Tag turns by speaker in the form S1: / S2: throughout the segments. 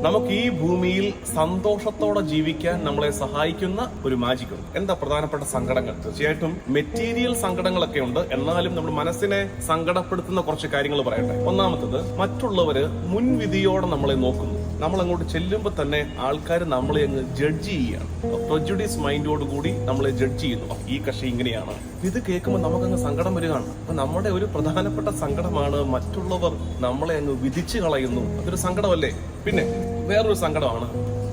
S1: നമുക്ക് ഈ ഭൂമിയിൽ സന്തോഷത്തോടെ ജീവിക്കാൻ നമ്മളെ സഹായിക്കുന്ന ഒരു മാജിക് ഉണ്ട്. എന്താ പ്രധാനപ്പെട്ട സങ്കടങ്ങൾ? തീർച്ചയായിട്ടും മെറ്റീരിയൽ സങ്കടങ്ങളൊക്കെ ഉണ്ട്, എന്നാലും നമ്മുടെ മനസ്സിനെ സങ്കടപ്പെടുത്തുന്ന കുറച്ച് കാര്യങ്ങൾ പറയട്ടെ. ഒന്നാമത്തത്, മറ്റുള്ളവര് മുൻവിധിയോടെ നമ്മളെ നോക്കുന്നു. നമ്മൾ അങ്ങോട്ട് ചെല്ലുമ്പോൾ തന്നെ ആൾക്കാർ നമ്മളെ അങ്ങ് ജഡ്ജ് ചെയ്യുകയാണ്. പ്രെജുഡീസ് മൈൻഡോട് കൂടി നമ്മളെ ജഡ്ജ് ചെയ്യുന്നു. ഈ കക്ഷി ഇങ്ങനെയാണ്. ഇത് കേൾക്കുമ്പോൾ നമുക്കങ്ങ് സങ്കടം വരികയാണ്. അപ്പൊ നമ്മുടെ ഒരു പ്രധാനപ്പെട്ട സങ്കടമാണ് മറ്റുള്ളവർ നമ്മളെ അങ്ങ് വിധിച്ചു കളയുന്നു. അതൊരു സങ്കടമല്ലേ? പിന്നെ വേറൊരു സങ്കടമാണ്,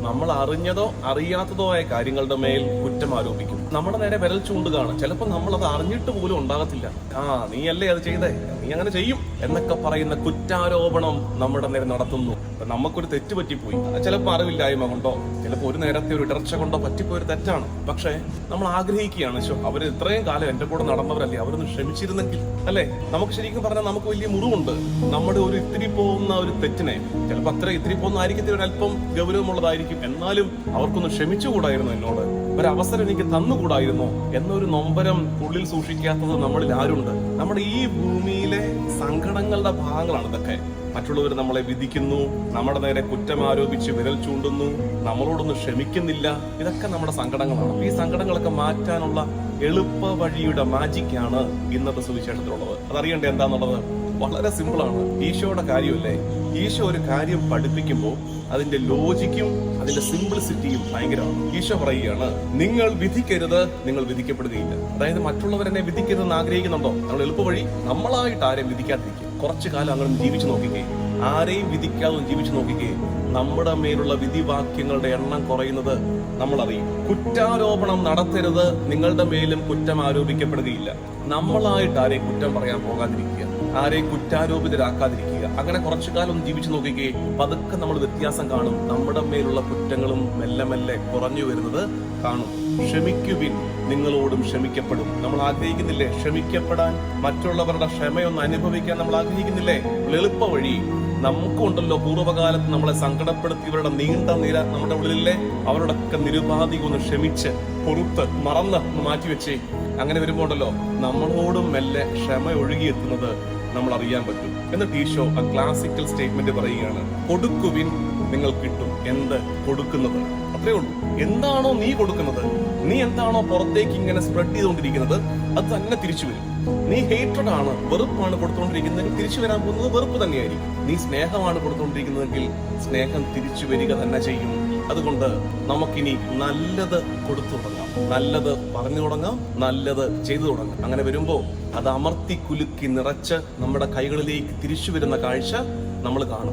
S1: നമ്മൾ അറിഞ്ഞതോ അറിയാത്തതോ ആയ കാര്യങ്ങളുടെ മേൽ കുറ്റം ആരോപിക്കും. നമ്മുടെ നേരെ വിരൽ ചൂണ്ടുകയാണ്. ചിലപ്പോൾ നമ്മൾ അത് അറിഞ്ഞിട്ട് പോലും ഉണ്ടാകത്തില്ല. നീ അല്ലേ അത് ചെയ്തേ, നീ അങ്ങനെ ചെയ്യും എന്നൊക്കെ പറയുന്ന കുറ്റാരോപണം നമ്മുടെ നേരെ നടത്തുന്നു. നമുക്കൊരു തെറ്റ് പറ്റിപ്പോയി, ചിലപ്പോൾ അറിവില്ലായ്മ കൊണ്ടോ ചിലപ്പോൾ ഒരു നേരത്തെ ഒരു ഇടർച്ച കൊണ്ടോ പറ്റിപ്പോയൊരു തെറ്റാണ്. പക്ഷെ നമ്മൾ ആഗ്രഹിക്കുകയാണ്, അവര് ഇത്രയും കാലം എന്റെ കൂടെ നടന്നവരല്ലേ, അവരൊന്ന് ക്ഷമിച്ചിരുന്നെങ്കിൽ അല്ലെ. നമുക്ക് ശരിക്കും പറഞ്ഞാൽ നമുക്ക് വലിയ മുറിവുണ്ട്. നമ്മുടെ ഒരു ഇത്തിരി പോകുന്ന ഒരു തെറ്റിനെ, ചിലപ്പോൾ അത്ര ഇത്തിരി പോകുന്ന ആയിരിക്കും, ഒരല്പം ഗൗരവമുള്ളതായിരിക്കും, എന്നാലും അവർക്കൊന്ന് ക്ഷമിച്ചുകൂടായിരുന്നു, എന്നോട് ഒരവസരം എനിക്ക് തന്നുകൂടായിരുന്നോ എന്നൊരു നൊമ്പരം ഉള്ളിൽ സൂക്ഷിക്കാത്തത് നമ്മളിൽ ആരുണ്ട്? നമ്മുടെ ഈ ഭൂമിയിലെ സങ്കടങ്ങളുടെ ഭാഗങ്ങളാണ് ഇതൊക്കെ. മറ്റുള്ളവർ നമ്മളെ വിധിക്കുന്നു, നമ്മുടെ നേരെ കുറ്റം ആരോപിച്ച് വിരൽ ചൂണ്ടുന്നു, നമ്മളോടൊന്നും ക്ഷമിക്കുന്നില്ല. ഇതൊക്കെ നമ്മുടെ സങ്കടങ്ങളാണ്. ഈ സങ്കടങ്ങളൊക്കെ മാറ്റാനുള്ള എളുപ്പ വഴിയുടെ മാജിക്കാണ് ഇന്നത്തെ സുവിശേഷത്തിലുള്ളത്. അതറിയണ്ടേ എന്താന്നുള്ളത്? വളരെ സിമ്പിളാണ്. ഈശോയുടെ കാര്യമല്ലേ? ഈശോ ഒരു കാര്യം പഠിപ്പിക്കുമ്പോൾ അതിന്റെ ലോജിക്കും അതിന്റെ സിംപ്ലിസിറ്റിയും ഭയങ്കരമാണ്. ഈശോ പറയുകയാണ്, നിങ്ങൾ വിധിക്കരുത്, നിങ്ങൾ വിധിക്കപ്പെടുകയില്ല. അതായത് മറ്റുള്ളവരെന്നെ വിധിക്കരുതെന്ന് ആഗ്രഹിക്കുന്നുണ്ടോ? നമ്മൾ എളുപ്പ വഴി നമ്മളായിട്ട് ആരെയും വിധിക്കാതിരിക്കും. കുറച്ചു കാലം അങ്ങനെ ജീവിച്ചു നോക്കിക്കേ, ആരെയും വിധിക്കാതെ ജീവിച്ചു നോക്കിക്കേ, നമ്മുടെ മേലുള്ള വിധിവാക്യങ്ങളുടെ എണ്ണം കുറയുന്നത് നമ്മൾ അറിയും. കുറ്റാരോപണം നടത്തരുത്, നിങ്ങളുടെ മേലും കുറ്റം ആരോപിക്കപ്പെടുകയില്ല. നമ്മളായിട്ട് ആരെയും കുറ്റം പറയാൻ പോകാതിരിക്കുക, ആരെയും കുറ്റാരോപിതരാക്കാതിരിക്കുക. അങ്ങനെ കുറച്ചു കാലം ജീവിച്ചു നോക്കിക്കേ, പതുക്കെ നമ്മൾ വ്യത്യാസം കാണും. നമ്മുടെ മേലുള്ള കുറ്റങ്ങളും മെല്ലെ മെല്ലെ കുറഞ്ഞു വരുന്നത് കാണും. ക്ഷമിക്കുവിൻ, നിങ്ങളോടും ക്ഷമിക്കപ്പെടും. നമ്മൾ ആഗ്രഹിക്കുന്നില്ലേ ക്ഷമിക്കപ്പെടാൻ? മറ്റുള്ളവരുടെ ക്ഷമയൊന്ന് അനുഭവിക്കാൻ നമ്മൾ ആഗ്രഹിക്കുന്നില്ലേ? എളുപ്പ വഴി നമുക്കുണ്ടല്ലോ. പൂർവ്വകാലത്ത് നമ്മളെ സങ്കടപ്പെടുത്തിയവരുടെ നീണ്ട നിര നമ്മുടെ ഉള്ളിലെ അവരോടൊക്കെ നിരുപാധികം ഒന്ന് ക്ഷമിച്ച് പൊറുത്ത് മറന്ന് മാറ്റിവെച്ചേ. അങ്ങനെ വരുമ്പോണ്ടല്ലോ നമ്മളോടും മെല്ലെ ക്ഷമ ഒഴുകിയെത്തുന്നത് നമ്മൾ അറിയാൻ പറ്റും. എന്നിട്ട് ഈശോ ആ ക്ലാസിക്കൽ സ്റ്റേറ്റ്മെന്റ് പറയുകയാണ്, കൊടുക്കുവിൻ, നിങ്ങൾ കിട്ടും. എന്ത് കൊടുക്കുന്നത്? അത്രേ ഉള്ളൂ. എന്താണോ നീ കൊടുക്കുന്നത്, നീ എന്താണോ പുറത്തേക്ക് ഇങ്ങനെ സ്പ്രെഡ് ചെയ്തുകൊണ്ടിരിക്കുന്നത്, അത് തന്നെ തിരിച്ചു വരും. നീ ഹേറ്റഡ് ആണ്, വെറുപ്പാണ് കൊടുത്തുകൊണ്ടിരിക്കുന്നതെങ്കിൽ തിരിച്ചു വരാൻ പോകുന്നത് വെറുപ്പ് തന്നെയായിരിക്കും. നീ സ്നേഹമാണ് കൊടുത്തുകൊണ്ടിരിക്കുന്നതെങ്കിൽ സ്നേഹം തിരിച്ചു വരിക തന്നെ ചെയ്യും. അതുകൊണ്ട് നമുക്കിനി നല്ലത് കൊടുത്തു തുടങ്ങാം, നല്ലത് പറഞ്ഞു തുടങ്ങാം, നല്ലത് ചെയ്തു തുടങ്ങാം. അങ്ങനെ വരുമ്പോ അത് അമർത്തി കുലുക്കി നിറച്ച് നമ്മുടെ കൈകളിലേക്ക് തിരിച്ചു വരുന്ന കാഴ്ച നമ്മൾ കാണും.